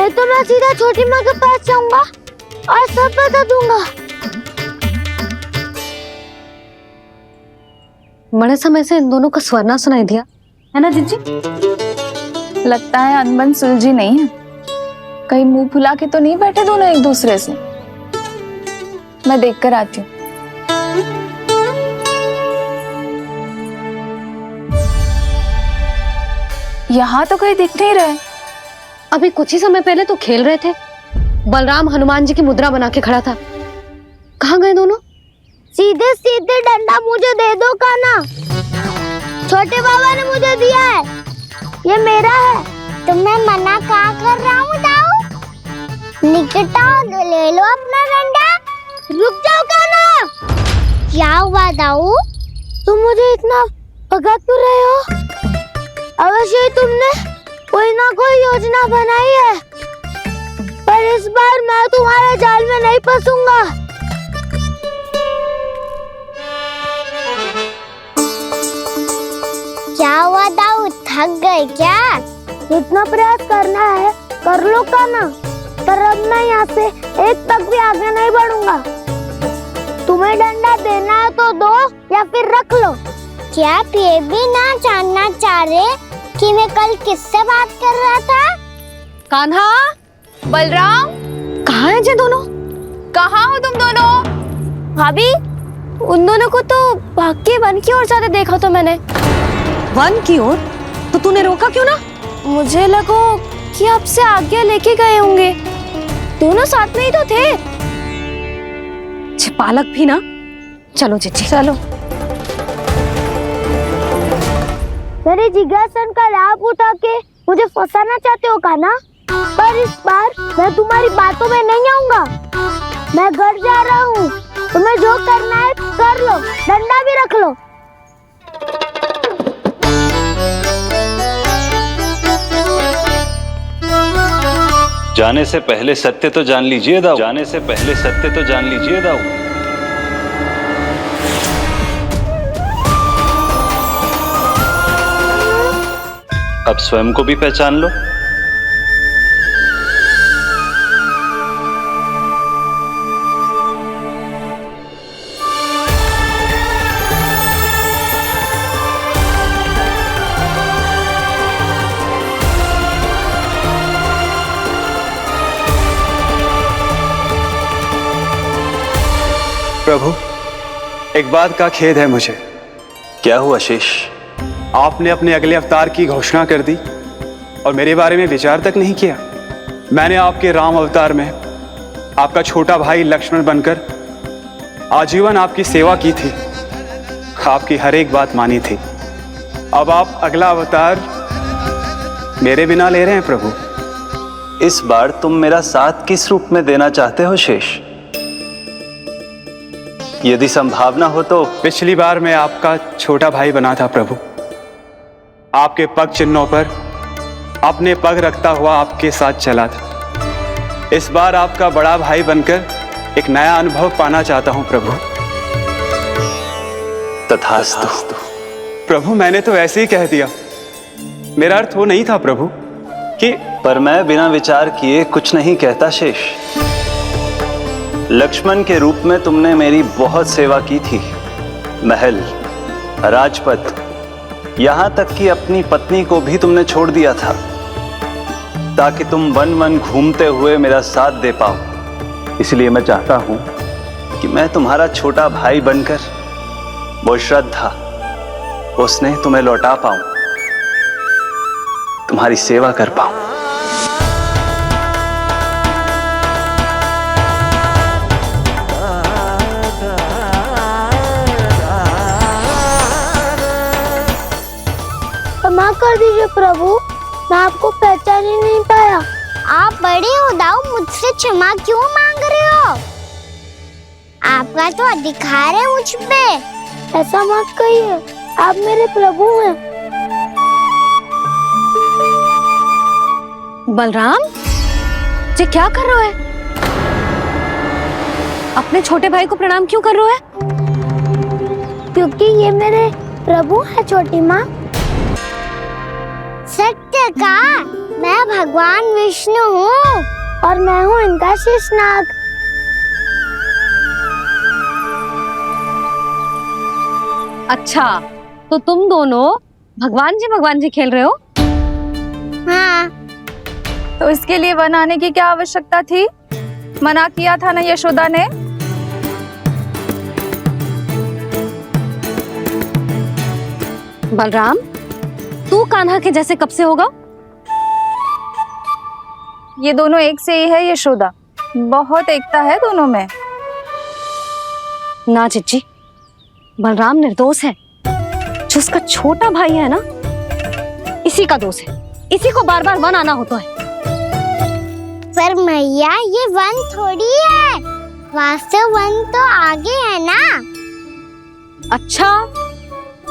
नहीं तो मैं सीधा छोटी माँ के पास जाऊंगा और सब बता दूंगा। बड़े समय से इन दोनों का स्वर ना सुनाई दिया, है ना जीजी? लगता है अनबन सुलझी नहीं है। कहीं मुंह फुला के तो नहीं बैठे दोनों एक दूसरे से। मैं देख कर आती हूँ। यहाँ तो कहीं दिख नहीं रहे। अभी कुछ ही समय पहले तो खेल रहे थे। बलराम हनुमान जी की मुद्रा बना के खड़ा था। कहाँ गए दोनों? सीधे सीधे डंडा मुझे दे दो कान्हा। छोटे बाबा ने मुझे दिया है, ये मेरा है। तुम्हें मना कहाँ कर रहा हूँ दाऊ? निकट आओ, ले लो अपना डंडा। रुक जाओ कान्हा। क्या हुआ दाऊ? तुम मुझे इतना भगा क्यों रहे हो? अवश्य ही तुमने कोई ना कोई योजना बनाई है, पर इस बार मैं तुम्हारे जाल में नहीं फंसूंगा। क्या हुआ दाऊ, थक गए क्या? जितना प्रयास करना है कर लो कान्हा, पर अब मैं यहाँ से एक तक भी आगे नहीं बढ़ूंगा। तुम्हें डंडा देना है तो दो या फिर रख लो। क्या आप ये भी ना जानना चाह रहे कि मैं कल किससे बात कर रहा था? कान्हा, बलराम, कहाँ हैं ये दोनों? कहाँ हो तुम दोनों? भाभी, उन दोनों को तो भाग के वन की ओर जाते देखा तो मैंने। वन की ओर? तो तूने रोका क्यों ना? मुझे लगो कि आपसे आगे लेके गए होंगे। दोनों साथ में ही तो थे। पालक भी ना। चलो जीजी चलो। मेरे जिज्ञासन का लाभ उठा के मुझे फंसाना चाहते हो कान्हा? पर इस बार मैं तुम्हारी बातों में नहीं आऊंगा। मैं घर जा रहा हूँ, तुम्हें जो करना है कर लो, डंडा भी रख लो। जाने से पहले सत्य तो जान लीजिए दाऊ। जाने से पहले सत्य तो जान लीजिए दाऊ। अब स्वयं को भी पहचान लो। प्रभु, एक बात का खेद है मुझे। क्या हुआ शेष? आपने अपने अगले अवतार की घोषणा कर दी और मेरे बारे में विचार तक नहीं किया। मैंने आपके राम अवतार में आपका छोटा भाई लक्ष्मण बनकर आजीवन आपकी सेवा की थी, आपकी हर एक बात मानी थी। अब आप अगला अवतार मेरे बिना ले रहे हैं प्रभु। इस बार तुम मेरा साथ किस रूप में देना चाहते हो शेष? यदि संभावना हो तो। पिछली बार मैं आपका छोटा भाई बना था प्रभु। आपके पग चिन्हों पर अपने पग रखता हुआ आपके साथ चला था। इस बार आपका बड़ा भाई बनकर एक नया अनुभव पाना चाहता हूं प्रभु। तथास्तु। प्रभु, मैंने तो ऐसे ही कह दिया, मेरा अर्थ वो नहीं था प्रभु कि। पर मैं बिना विचार किए कुछ नहीं कहता शेष। लक्ष्मण के रूप में तुमने मेरी बहुत सेवा की थी। महल, राजपथ, यहां तक कि अपनी पत्नी को भी तुमने छोड़ दिया था ताकि तुम वन वन घूमते हुए मेरा साथ दे पाओ। इसलिए मैं चाहता हूं कि मैं तुम्हारा छोटा भाई बनकर वो श्रद्धा, वो स्नेह तुम्हें लौटा पाऊं, तुम्हारी सेवा कर पाऊं। क्षमा कर दीजिए प्रभु, मैं आपको पहचान ही नहीं पाया। आप बड़े हो दाऊ, मुझसे क्षमा क्यों मांग रहे हो? आपका तो अधिकार है मुझ पे। ऐसा मत कहिए, आप मेरे प्रभु हैं। बलराम, ये क्या कर रहे हो? अपने छोटे भाई को प्रणाम क्यों कर रहे हो? क्योंकि ये मेरे प्रभु है छोटी माँ। सत्य का मैं भगवान विष्णु हूँ और मैं हूँ इनका शेषनाग। अच्छा, तो तुम दोनों भगवान जी खेल रहे हो? हाँ। तो इसके लिए वन आने की क्या आवश्यकता थी? मना किया था ना यशोदा ने। बलराम, तू कान्हा के जैसे कब से होगा? ये दोनों एक से ही है यशोदा, बहुत एकता है दोनों में। ना चिच्ची, बलराम निर्दोष है। जो उसका छोटा भाई है ना, इसी का दोष है। इसी को बार बार वन आना होता है। पर मैया, ये वन थोड़ी है, वास्तव वन तो आगे है ना। अच्छा,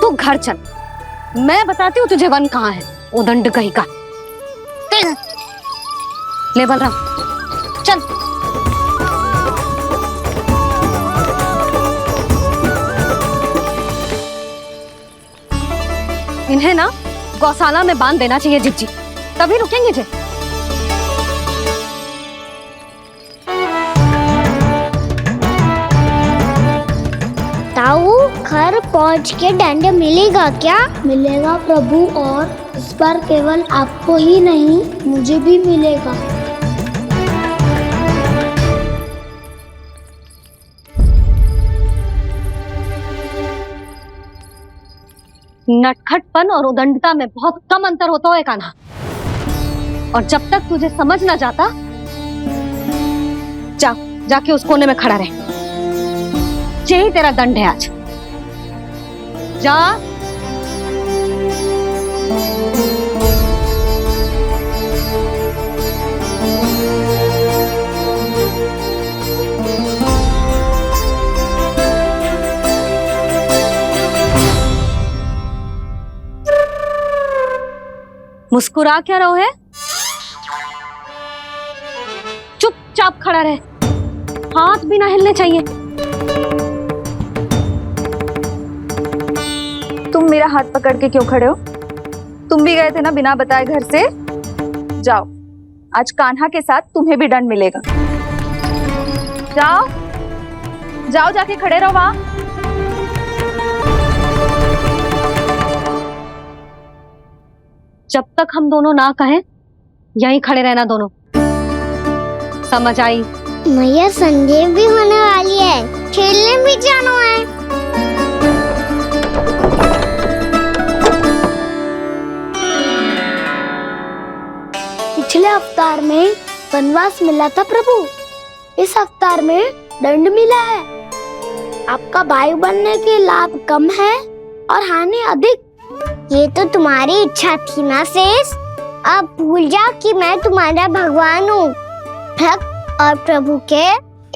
तू घर चल, मैं बताती हूँ तुझे वन कहाँ है। उदंड कहीं का। ले बलराम, चल। इन्हें ना गौशाला में बांध देना चाहिए जिज्जी, तभी रुकेंगे जे। ताऊ, घर पहुँच के दंड मिलेगा क्या? मिलेगा प्रभु, और इस बार केवल आपको ही नहीं, मुझे भी मिलेगा। नटखटपन और उदंडता में बहुत कम अंतर होता है कान्हा, और जब तक तुझे समझ ना जाता, जाके उस कोने में खड़ा रहे। यही तेरा दंड है आज। जा। मुस्कुरा क्या रहो है? चुपचाप खड़ा रहे, हाथ भी ना हिलने चाहिए। तुम मेरा हाथ पकड़ के क्यों खड़े हो? तुम भी गए थे ना बिना बताए घर से। जाओ, आज कान्हा के साथ तुम्हें भी दंड मिलेगा। जाओ जाओ, जाके खड़े रहो वहां। जब तक हम दोनों ना कहें, यहीं खड़े रहना दोनों। समझ आई? मैया, संध्या भी होने वाली है, खेलने भी जाना है। पिछले अवतार में वनवास मिला था प्रभु, इस अवतार में दंड मिला है। आपका भाई बनने के लाभ कम है और हानि अधिक। ये तो तुम्हारी इच्छा थी ना शेष। अब भूल जा कि मैं तुम्हारा भगवान हूँ। भक्त और प्रभु के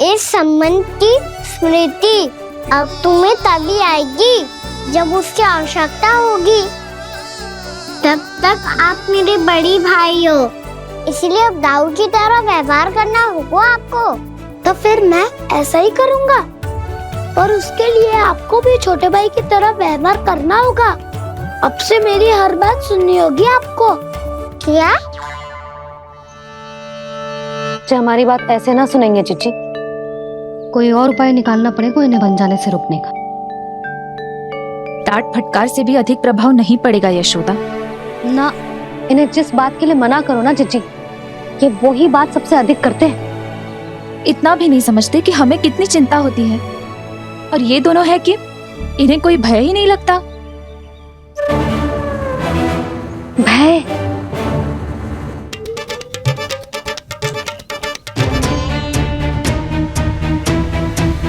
इस संबंध की स्मृति अब तुम्हें तभी आएगी जब उसकी आवश्यकता होगी। तब तक आप मेरे बड़ी भाई हो, इसलिए अब दाऊ की तरह व्यवहार करना होगा आपको। तो फिर मैं ऐसा ही करूँगा, और उसके लिए आपको भी छोटे भाई की तरह व्यवहार करना होगा। अब से मेरी हर बात सुननी होगी आपको। क्या? हमारी बात ऐसे ना सुनेंगे चिच्ची, कोई और उपाय निकालना पड़ेगा इन्हें बन जाने से रुकने का। डांट फटकार से भी अधिक प्रभाव नहीं पड़ेगा यशोदा। ना, इन्हें जिस बात के लिए मना करो ना चिच्ची, ये वही बात सबसे अधिक करते हैं। इतना भी नहीं समझते कि हमें कितनी चिंता होती है, और ये दोनों है कि इन्हें कोई भय ही नहीं लगता। भय?